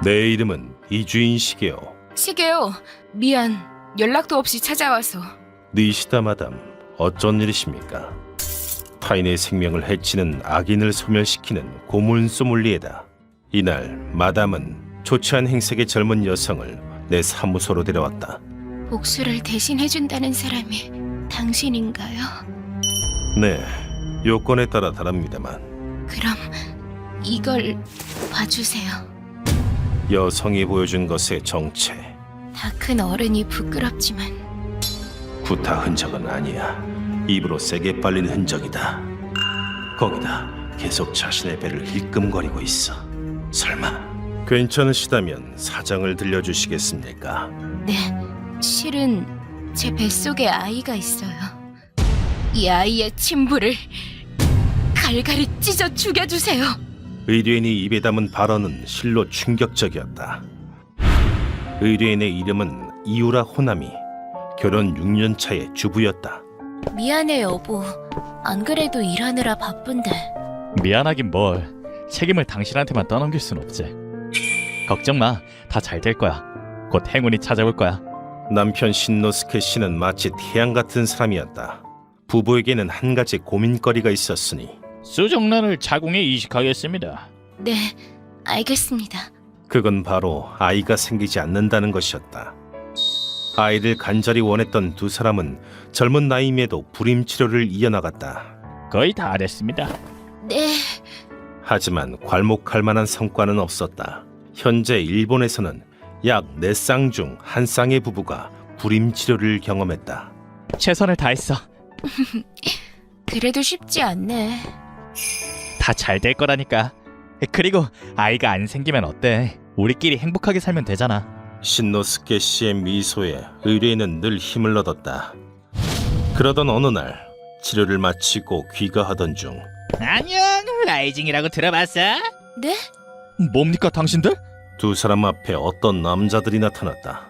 내 이름은 이주인 시게요. 시게요. 미안. 연락도 없이 찾아와서. 니시다 마담, 어쩐 일이십니까? 타인의 생명을 해치는 악인을 소멸시키는 고문 소믈리에다. 이날 마담은 좋지 않은 행색의 젊은 여성을 내 사무소로 데려왔다. 복수를 대신해준다는 사람이 당신인가요? 네, 요건에 따라 다릅니다만. 그럼 이걸 봐주세요. 여성이 보여준 것의 정체, 다 큰 어른이 부끄럽지만 구타 흔적은 아니야. 입으로 세게 빨린 흔적이다. 거기다 계속 자신의 배를 힐끔거리고 있어. 설마 괜찮으시다면 사정을 들려주시겠습니까? 네, 실은 제 뱃속에 아이가 있어요. 이 아이의 친부를 갈갈이 찢어 죽여주세요. 의뢰인이 입에 담은 발언은 실로 충격적이었다. 의뢰인의 이름은 이우라 호나미, 결혼 6년 차의 주부였다. 미안해 여보. 안 그래도 일하느라 바쁜데. 미안하긴 뭘. 책임을 당신한테만 떠넘길 순 없지. 걱정 마. 다 잘 될 거야. 곧 행운이 찾아올 거야. 남편 신노스케 씨는 마치 태양 같은 사람이었다. 부부에게는 한 가지 고민거리가 있었으니 수정란을 자궁에 이식하겠습니다. 네, 알겠습니다. 그건 바로 아이가 생기지 않는다는 것이었다. 아이를 간절히 원했던 두 사람은 젊은 나이임에도 불임 치료를 이어나갔다. 거의 다 됐습니다. 네, 하지만 괄목할 만한 성과는 없었다. 현재 일본에서는 약 4쌍 중 1쌍의 부부가 불임 치료를 경험했다. 최선을 다했어. 그래도 쉽지 않네. 다 잘 될 거라니까. 그리고 아이가 안 생기면 어때? 우리끼리 행복하게 살면 되잖아. 신노스케 씨의 미소에 의뢰인은 늘 힘을 얻었다. 그러던 어느 날 치료를 마치고 귀가하던 중 안녕, 라이징이라고 들어봤어? 네? 뭡니까 당신들? 두 사람 앞에 어떤 남자들이 나타났다.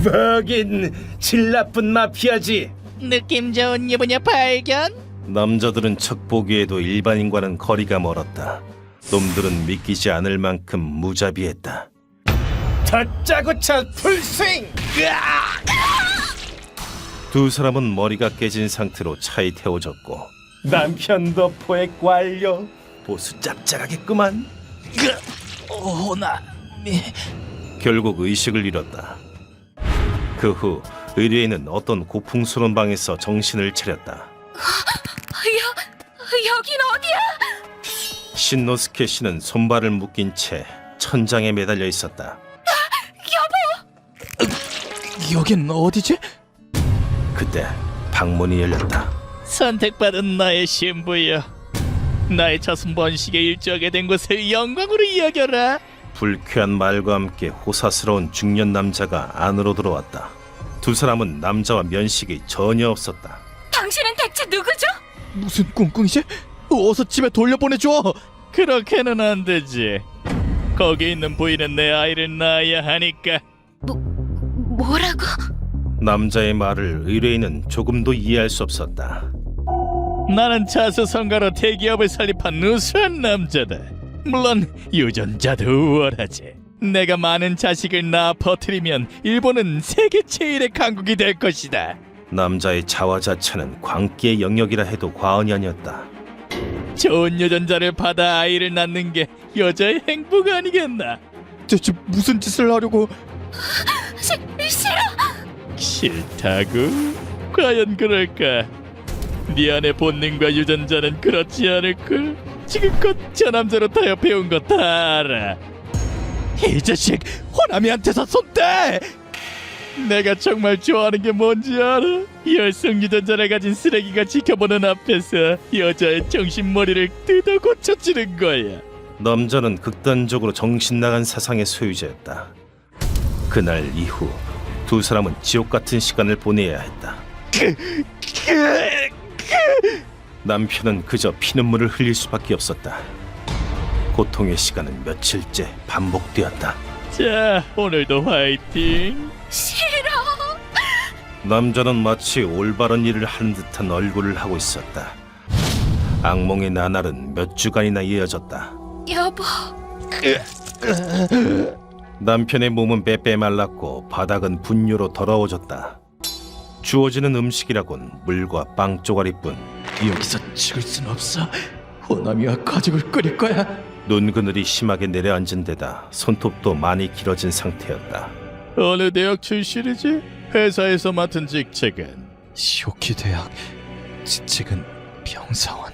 뭐긴 질 나쁜 마피아지. 느낌 좋은 유부녀 발견? 남자들은 척 보기에도 일반인과는 거리가 멀었다. 놈들은 믿기지 않을 만큼 무자비했다. 다짜고짜 풀스윙! 두 사람은 머리가 깨진 상태로 차에 태워졌고 남편도 포획 완료. 보수 짭짤하겠구만. 오나 결국 의식을 잃었다. 그 후 의뢰인은 어떤 고풍스러운 방에서 정신을 차렸다. 여긴 어디야? 신노스케 씨는 손발을 묶인 채 천장에 매달려 있었다. 여긴 어디지? 그때 방문이 열렸다. 선택받은 나의 신부여, 나의 자손 번식에 일조하게 된 것을 영광으로 여겨라. 불쾌한 말과 함께 호사스러운 중년 남자가 안으로 들어왔다. 두 사람은 남자와 면식이 전혀 없었다. 당신은 대체 누구죠? 무슨 꿍꿍이지? 어서 집에 돌려보내줘. 그렇게는 안 되지. 거기 있는 부인은 내 아이를 낳아야 하니까. 뭐라고? 남자의 말을 의뢰인은 조금도 이해할 수 없었다. 나는 자수성가로 대기업을 설립한 우수한 남자다. 물론 유전자도 우월하지. 내가 많은 자식을 낳아 퍼뜨리면 일본은 세계 제일의 강국이 될 것이다. 남자의 자화자찬은 광기의 영역이라 해도 과언이 아니었다. 좋은 유전자를 받아 아이를 낳는 게 여자의 행복 아니겠나? 대체 무슨 짓을 하려고? 싫어. 싫다고? 과연 그럴까? 네 안의 본능과 유전자는 그렇지 않을걸? 지금껏 저 남자로 타협 배운 거 다 알아. 이 자식, 호남이한테서 손대! 내가 정말 좋아하는 게 뭔지 알아? 열성 유전자를 가진 쓰레기가 지켜보는 앞에서 여자의 정신머리를 뜯어 고쳐주는 거야. 남자는 극단적으로 정신 나간 사상의 소유자였다. 그날 이후 두 사람은 지옥 같은 시간을 보내야 했다. 남편은 그저 피눈물을 흘릴 수밖에 없었다. 고통의 시간은 며칠째 반복되었다. 자, 오늘도 화이팅. 싫어. 남자는 마치 올바른 일을 하는 듯한 얼굴을 하고 있었다. 악몽의 나날은 몇 주간이나 이어졌다. 여보. 남편의 몸은 빼빼 말랐고 바닥은 분유로 더러워졌다. 주어지는 음식이라곤 물과 빵 조가리뿐. 여기서 죽을 순 없어. 호남이와 가족을 끓일 거야. 눈그늘이 심하게 내려앉은 데다 손톱도 많이 길어진 상태였다. 어느 대학 출신이지? 회사에서 맡은 직책은? 쇼키 대학, 직책은 병사원.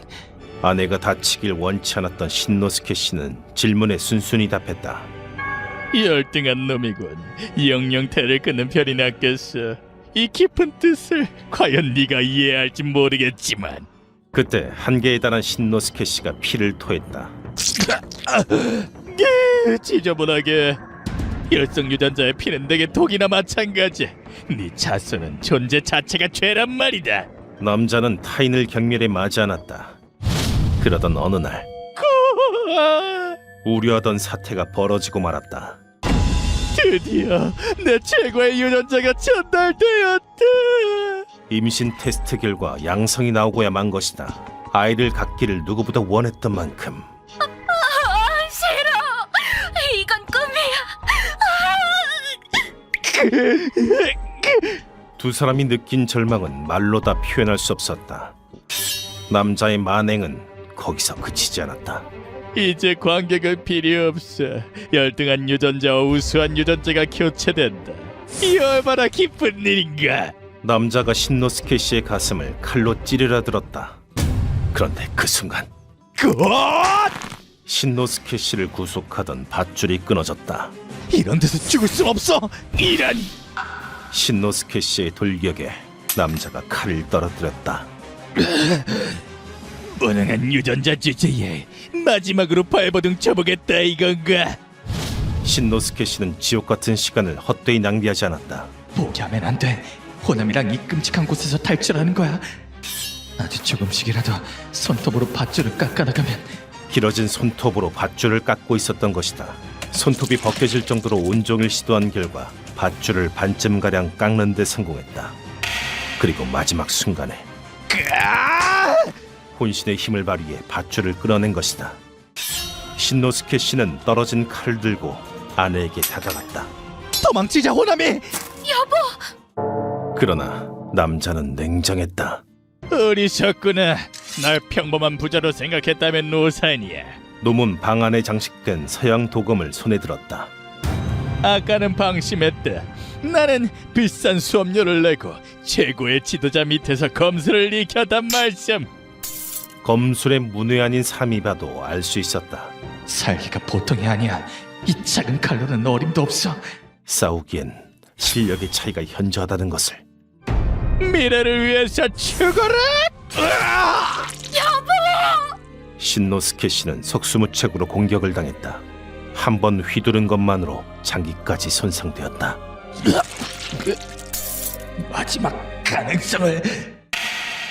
아내가 다치길 원치 않았던 신노스케 씨는 질문에 순순히 답했다. 열등한 놈이군. 영영태를 끊는 편이 낫겠어. 이 깊은 뜻을 과연 네가 이해할지 모르겠지만. 그때 한계에 달한 신노스케 씨가 피를 토했다. 지저분하게. 혈성 유전자의 피는 내게 독이나 마찬가지. 네 자손은 존재 자체가 죄란 말이다. 남자는 타인을 경멸에 맞지 않았다. 그러던 어느 날 우려하던 사태가 벌어지고 말았다. 드디어 내 최고의 유전자가 전달되었다. 임신 테스트 결과 양성이 나오고야 만 것이다. 아이를 갖기를 누구보다 원했던 만큼 싫어. 이건 꿈이야. 두 사람이 느낀 절망은 말로 다 표현할 수 없었다. 남자의 만행은 거기서 그치지 않았다. 이제 관객은 필요 없어. 열등한 유전자와 우수한 유전자가 교체된다. 이 얼마나 기쁜 일인가. 남자가 신노스케 씨의 가슴을 칼로 찌르려 들었다. 그런데 그 순간 신노스케 씨를 구속하던 밧줄이 끊어졌다. 이런 데서 죽을 수 없어. 이란. 신노스케 씨의 돌격에 남자가 칼을 떨어뜨렸다. 무능한 유전자 주제에 마지막으로 발버둥 쳐보겠다 이건가. 신노스케 씨는 지옥 같은 시간을 헛되이 낭비하지 않았다. 포기하면 안 돼. 호남이랑 이 끔찍한 곳에서 탈출하는 거야. 아주 조금씩이라도 손톱으로 밧줄을 깎아나가면. 길어진 손톱으로 밧줄을 깎고 있었던 것이다. 손톱이 벗겨질 정도로 온종일 시도한 결과 밧줄을 반쯤가량 깎는 데 성공했다. 그리고 마지막 순간에 혼신의 힘을 발휘해 밧줄을 끊어낸 것이다. 신노스케 씨는 떨어진 칼을 들고 아내에게 다가갔다. 도망치자 호남이. 그러나 남자는 냉정했다. 어리석구나. 날 평범한 부자로 생각했다면 노산이야. 놈은 방 안에 장식된 서양 도금을 손에 들었다. 아까는 방심했다. 나는 비싼 수업료를 내고 최고의 지도자 밑에서 검수를 익혔단 말씀. 검술의 문외 아닌 삶이 봐도 알 수 있었다. 살기가 보통이 아니야. 이 작은 칼로는 어림도 없어. 싸우기엔 실력의 차이가 현저하다는 것을. 미래를 위해서 죽어라. 신노스케 씨는 속수무책으로 공격을 당했다. 한 번 휘두른 것만으로 장기까지 손상되었다. 마지막 가능성을.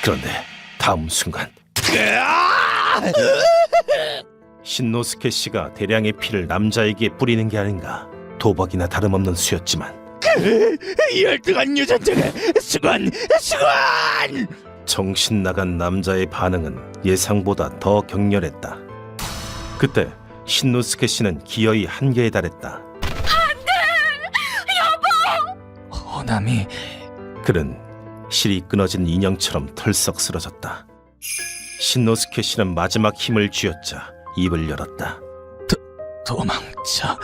그런데 다음 순간 신노스케 씨가 대량의 피를 남자에게 뿌리는 게 아닌가. 도박이나 다름없는 수였지만 열등한 유전자가 수관. 정신 나간 남자의 반응은 예상보다 더 격렬했다. 그때 신노스케 씨는 기어이 한계에 달했다. 호남이. 그는 실이 끊어진 인형처럼 털썩 쓰러졌다. 신노스케 씨는 마지막 힘을 쥐어짜 입을 열었다. 도망쳐.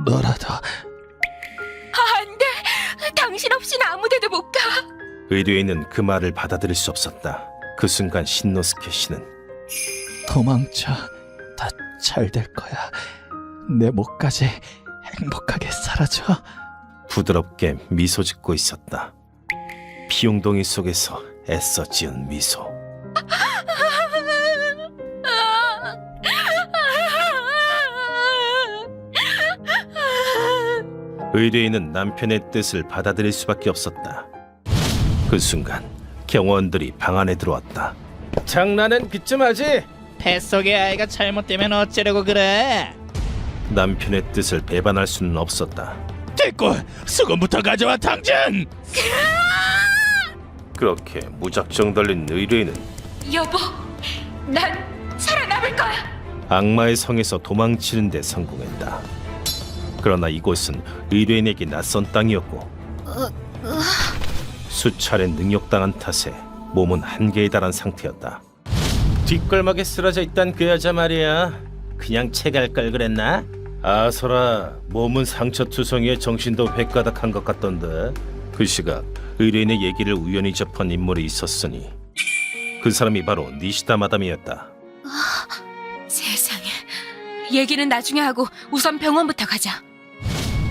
너라도. 안 돼. 당신 없이는 아무데도 못 가. 의뢰인은 그 말을 받아들일 수 없었다. 그 순간 신노스케 씨는 도망쳐. 다 잘 될 거야. 내 목까지 행복하게 살아줘. 부드럽게 미소 짓고 있었다. 피용동이 속에서 애써 지은 미소. 의뢰인은 남편의 뜻을 받아들일 수밖에 없었다. 그 순간 경호원들이 방 안에 들어왔다. 장난은 그쯤 하지. 뱃속의 아이가 잘못되면 어쩌려고 그래. 남편의 뜻을 배반할 수는 없었다. 됐고 수건부터 가져와 당장. 그렇게 무작정 달린 의뢰인은 여보, 난 살아남을 거야. 악마의 성에서 도망치는 데 성공했다. 그러나 이곳은 의뢰인에게 낯선 땅이었고 수차례 능욕당한 탓에 몸은 한계에 달한 상태였다. 뒷골목에 쓰러져 있던 그 여자 말이야. 그냥 채갈 걸 그랬나? 아서라, 몸은 상처투성이에 정신도 획가닥한 것 같던데. 그 시각 의뢰인의 얘기를 우연히 접한 인물이 있었으니 그 사람이 바로 니시다 마담이었다. 세상에. 얘기는 나중에 하고 우선 병원부터 가자.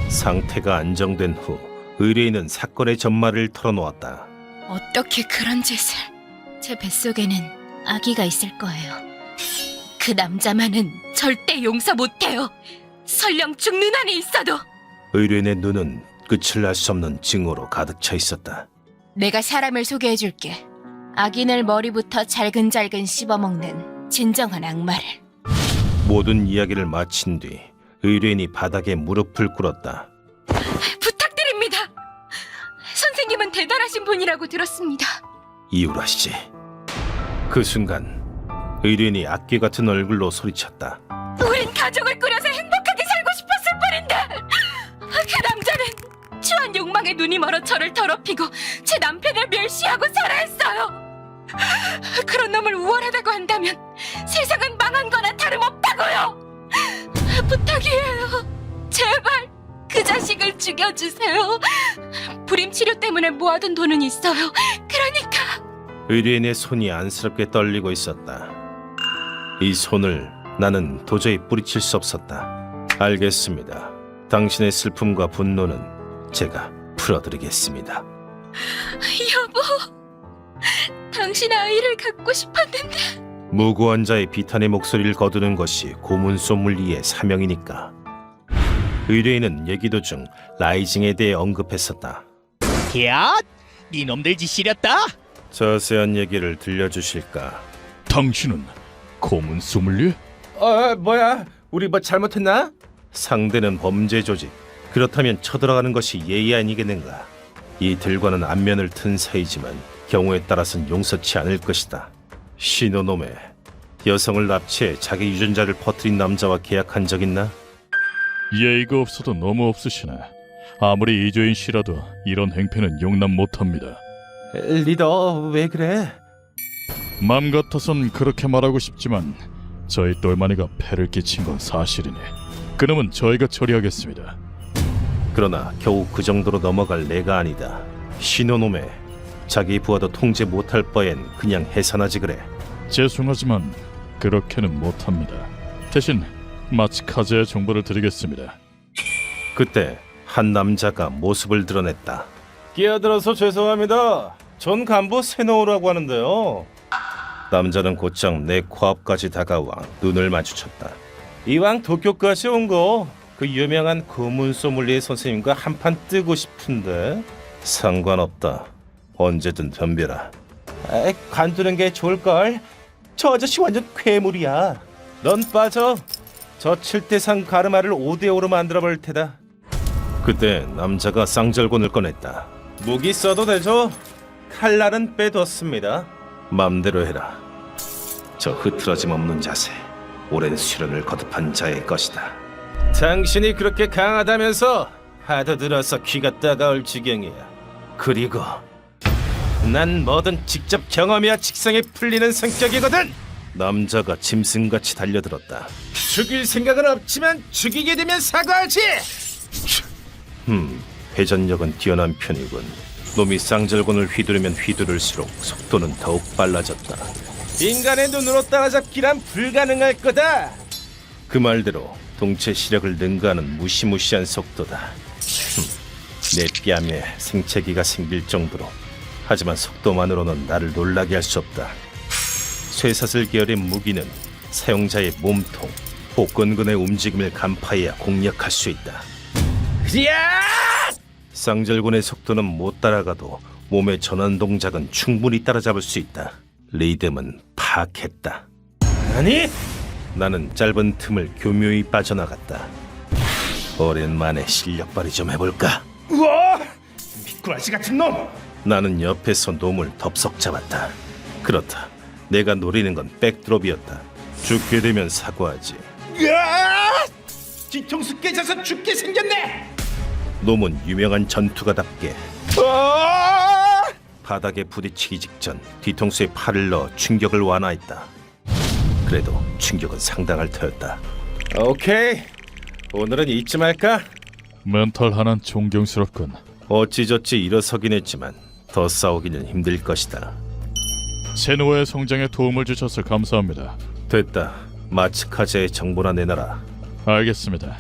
상태가 안정된 후 의뢰인은 사건의 전말을 털어놓았다. 어떻게 그런 짓을... 제 뱃속에는 아기가 있을 거예요. 그 남자만은 절대 용서 못해요. 설령 죽는 한이 있어도. 의뢰인의 눈은 끝을 알 수 없는 증오로 가득 차 있었다. 내가 사람을 소개해줄게. 악인을 머리부터 잘근잘근 씹어먹는 진정한 악마를. 모든 이야기를 마친 뒤 의뢰인이 바닥에 무릎을 꿇었다. 부탁드립니다. 선생님은 대단하신 분이라고 들었습니다. 이유라 씨. 그 순간 의뢰인이 악귀 같은 얼굴로 소리쳤다. 우린 가족을 꾸려서 행복하게 살고 싶었을 뿐인데 그 남자는 추한 욕망에 눈이 멀어 저를 더럽히고 제 남편을 멸시하고 살아했어요. 그런 놈을 우월하다고 한다면 세상은 망한 거나 다름없다고요. 부탁이에요. 제발 그 자식을 죽여주세요. 불임 치료 때문에 모아둔 돈은 있어요. 그러니까. 의뢰인의 손이 안쓰럽게 떨리고 있었다. 이 손을 나는 도저히 뿌리칠 수 없었다. 알겠습니다. 당신의 슬픔과 분노는 제가 풀어드리겠습니다. 여보, 당신 아이를 갖고 싶었는데. 무고한 자의 비탄의 목소리를 거두는 것이 고문 소믈리의 사명이니까. 의뢰인은 얘기 도중 라이징에 대해 언급했었다. 야, 이놈들 짓이렸다. 자세한 얘기를 들려주실까? 당신은 고문 소믈리에? 뭐야? 우리 뭐 잘못했나? 상대는 범죄 조직. 그렇다면 쳐들어가는 것이 예의 아니겠는가? 이들과는 안면을 튼 사이지만 경우에 따라서는 용서치 않을 것이다. 신호놈의 여성을 납치해 자기 유전자를 퍼뜨린 남자와 계약한 적 있나? 예의가 없어도 너무 없으시네. 아무리 이조인 씨라도 이런 행패는 용납 못합니다. 리더, 왜 그래? 맘 같아선 그렇게 말하고 싶지만 저희 똘마니가 패를 끼친 건 사실이니 그놈은 저희가 처리하겠습니다. 그러나 겨우 그 정도로 넘어갈 내가 아니다. 신호놈의 자기 부하도 통제 못할 바엔 그냥 해산하지 그래. 죄송하지만 그렇게는 못합니다. 대신 마츠카즈의 정보를 드리겠습니다. 그때 한 남자가 모습을 드러냈다. 끼어들어서 죄송합니다. 전 간부 세노우라고 하는데요. 남자는 곧장 내 코앞까지 다가와 눈을 마주쳤다. 이왕 도쿄까지 온 거 그 유명한 고문 소믈리에 선생님과 한판 뜨고 싶은데. 상관없다. 언제든 덤벼라. 관두는 게 좋을걸. 저 아저씨 완전 괴물이야. 넌 빠져. 저 7대상 가르마를 5대5로 만들어버릴 테다. 그때 남자가 쌍절곤을 꺼냈다. 무기 써도 되죠? 칼날은 빼뒀습니다. 맘대로 해라. 저 흐트러짐 없는 자세, 오랜 수련을 거듭한 자의 것이다. 당신이 그렇게 강하다면서 하도 들어서 귀가 따가울 지경이야. 그리고 난 뭐든 직접 경험해야 직성이 풀리는 성격이거든. 남자가 짐승같이 달려들었다. 죽일 생각은 없지만 죽이게 되면 사과하지. 회전력은 뛰어난 편이군. 놈이 쌍절곤을 휘두르면 휘두를수록 속도는 더욱 빨라졌다. 인간의 눈으로 따라잡기란 불가능할 거다. 그 말대로 동체 시력을 능가하는 무시무시한 속도다. 내 뺨에 생채기가 생길 정도로. 하지만 속도만으로는 나를 놀라게 할 수 없다. 쇠사슬 계열의 무기는 사용자의 몸통, 복근근의 움직임을 간파해야 공략할 수 있다. 야! 쌍절곤의 속도는 못 따라가도 몸의 전환 동작은 충분히 따라잡을 수 있다. 리듬은 파악했다. 아니? 나는 짧은 틈을 교묘히 빠져나갔다. 오랜만에 실력 발휘 좀 해볼까? 우와! 미꾸라지 같은 놈! 나는 옆에서 놈을 덥석 잡았다. 그렇다. 내가 노리는 건 백드롭이었다. 죽게 되면 사과하지. 뒤통수 깨져서 죽게 생겼네. 놈은 유명한 전투가답게 바닥에 부딪히기 직전 뒤통수에 팔을 넣어 충격을 완화했다. 그래도 충격은 상당할 터였다. 오케이, 오늘은 이쯤 할까? 멘탈 하나는 존경스럽군. 어찌저찌 일어서긴 했지만 더 싸우기는 힘들 것이다. 세노의 성장에 도움을 주셔서 감사합니다. 됐다. 마츠카제의 정보나 내놔라. 알겠습니다.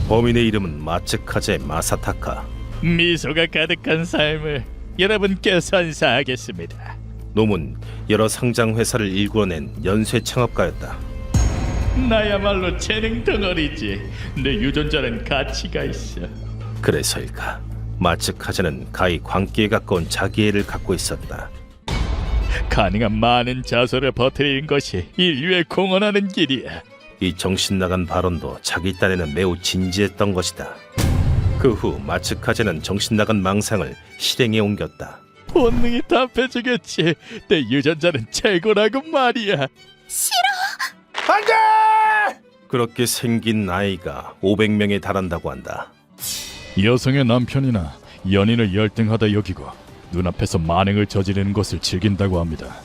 범인의 이름은 마츠카제 마사타카. 미소가 가득한 삶을 여러분께 선사하겠습니다. 놈은 여러 상장 회사를 일궈낸 연쇄 창업가였다. 나야말로 재능 덩어리지. 내 유전자는 가치가 있어. 그래서일까? 마츠카제는 가히 광기에 가까운 자기애를 갖고 있었다. 가능한 많은 자소를 버티는 것이 인류에 공헌하는 길이야. 이 정신 나간 발언도 자기 딴에는 매우 진지했던 것이다. 그 후 마츠카제는 정신 나간 망상을 실행에 옮겼다. 본능이 답해주겠지. 내 유전자는 최고라고 말이야. 그렇게 생긴 아이가 500명에 달한다고 한다. 여성의 남편이나 연인을 열등하다 여기고 눈앞에서 만행을 저지르는 것을 즐긴다고 합니다.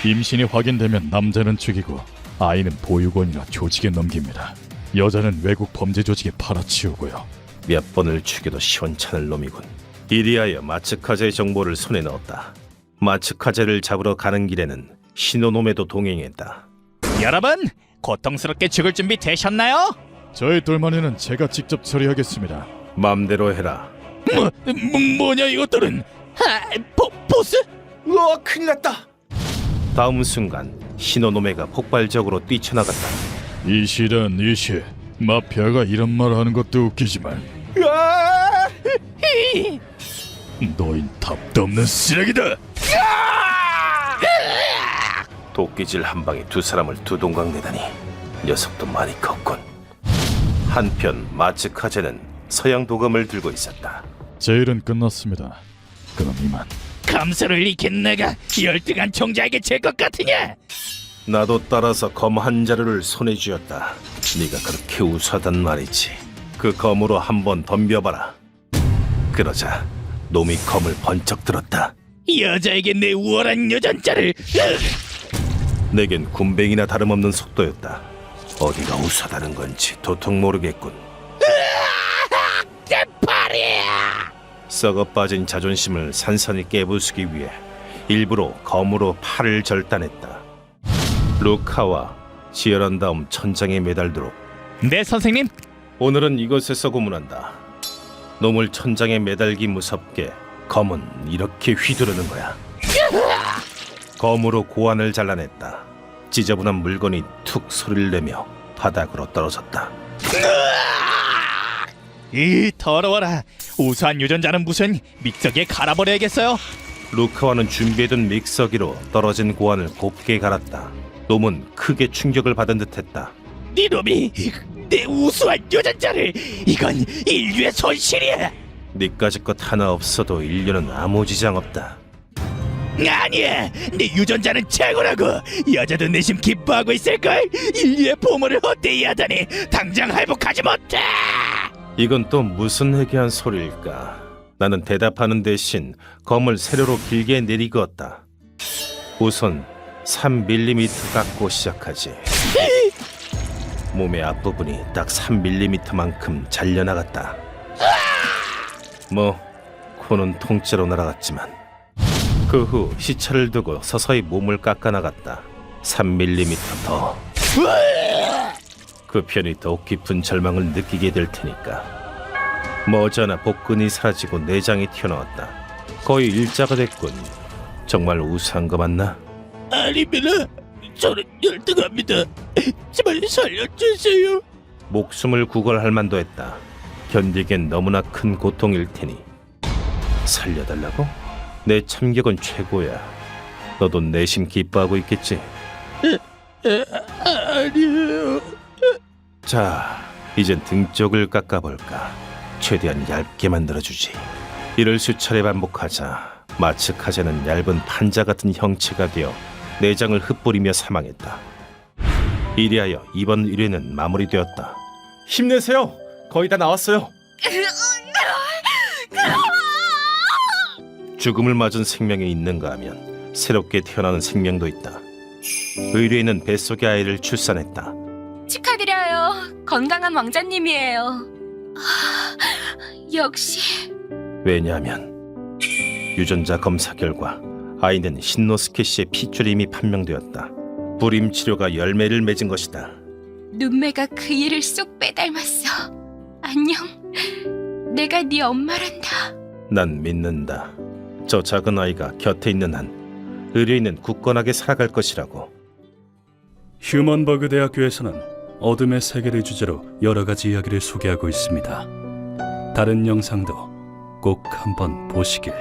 임신이 확인되면 남자는 죽이고 아이는 보육원이나 조직에 넘깁니다. 여자는 외국 범죄 조직에 팔아치우고요. 몇 번을 죽여도 시원찮을 놈이군. 이리하여 마츠카제의 정보를 손에 넣었다. 마츠카제를 잡으러 가는 길에는 신호놈에도 동행했다. 여러분, 고통스럽게 죽을 준비 되셨나요? 저희 돌만이는 제가 직접 처리하겠습니다. 맘대로 해라. 뭐냐 이것들은? 보스? 우와, 큰일 났다. 다음 순간 신호놈에가 폭발적으로 뛰쳐나갔다. 이시란 이시. 마피아가 이런 말 하는 것도 웃기지만 너흰 답도 없는 쓰레기다. 도끼질 한 방에 두 사람을 두동강 내다니 녀석도 많이 컸군. 한편 마츠카제는 서양 도검을 들고 있었다. 제 일은 끝났습니다. 그럼 이만. 감수를 익힌 내가 열등한 총자에게 질 것 같으냐? 나도 따라서 검 한 자루를 손에 쥐었다. 네가 그렇게 우수하단 말이지. 그 검으로 한번 덤벼봐라. 그러자 놈이 검을 번쩍 들었다. 여자에게 내 우월한 유전자를. 내겐 군뱅이나 다름없는 속도였다. 어디가 우수하다는 건지 도통 모르겠군. 내 팔이야. 썩어 빠진 자존심을 산산히 깨부수기 위해 일부러 검으로 팔을 절단했다. 루카와 지혈한 다음 천장에 매달도록. 네, 선생님. 오늘은 이것에서 고문한다. 놈을 천장에 매달기 무섭게 검은 이렇게 휘두르는 거야. 검으로 고안을 잘라냈다. 지저분한 물건이 툭 소리를 내며 바닥으로 떨어졌다. 이 더러워라. 우수한 유전자는 무슨 믹서기에 갈아버려야겠어요. 루카와는 준비해둔 믹서기로 떨어진 고안을 곱게 갈았다. 놈은 크게 충격을 받은 듯했다. 니놈이 내 우수한 유전자를. 이건 인류의 손실이야. 니까짓 것 하나 없어도 인류는 아무 지장 없다. 아니야, 내 유전자는 최고라고. 여자도 내심 기뻐하고 있을걸. 인류의 보물을 헛되이 하다니 당장 회복하지 못해. 이건 또 무슨 해괴한 소리일까? 나는 대답하는 대신 검을 세로로 길게 내리그었다. 우선 3mm 깎고 시작하지. 몸의 앞부분이 딱 3mm만큼 잘려나갔다. 뭐 코는 통째로 날아갔지만 그 후 시차를 두고 서서히 몸을 깎아나갔다. 3mm 더. 그 편이 더욱 깊은 절망을 느끼게 될 테니까. 머지않아 복근이 사라지고 내장이 튀어나왔다. 거의 일자가 됐군. 정말 우수한 거 맞나? 아닙니다. 저는 열등합니다. 제발 살려주세요. 목숨을 구걸할 만도 했다. 견디기엔 너무나 큰 고통일 테니. 살려달라고? 내 참격은 최고야. 너도 내심 기뻐하고 있겠지? 아니에요. 자, 이젠 등 쪽을 깎아볼까. 최대한 얇게 만들어주지. 이를 수차례 반복하자 마츠카제는 얇은 판자 같은 형체가 되어 내장을 흩뿌리며 사망했다. 이리하여 이번 의뢰는 마무리되었다. 힘내세요. 거의 다 나왔어요. 죽음을 맞은 생명이 있는가 하면 새롭게 태어나는 생명도 있다. 의뢰인은 뱃속의 아이를 출산했다. 축하드려요. 건강한 왕자님이에요. 역시 왜냐하면 유전자 검사 결과 아이는 신노스케 씨의 핏줄임이 판명되었다. 불임 치료가 열매를 맺은 것이다. 눈매가 그 일을 쏙 빼닮았어. 안녕. 내가 네 엄마란다. 난 믿는다. 저 작은 아이가 곁에 있는 한 의뢰인은 굳건하게 살아갈 것이라고. 휴먼버그 대학교에서는 어둠의 세계를 주제로 여러 가지 이야기를 소개하고 있습니다. 다른 영상도 꼭 한번 보시길.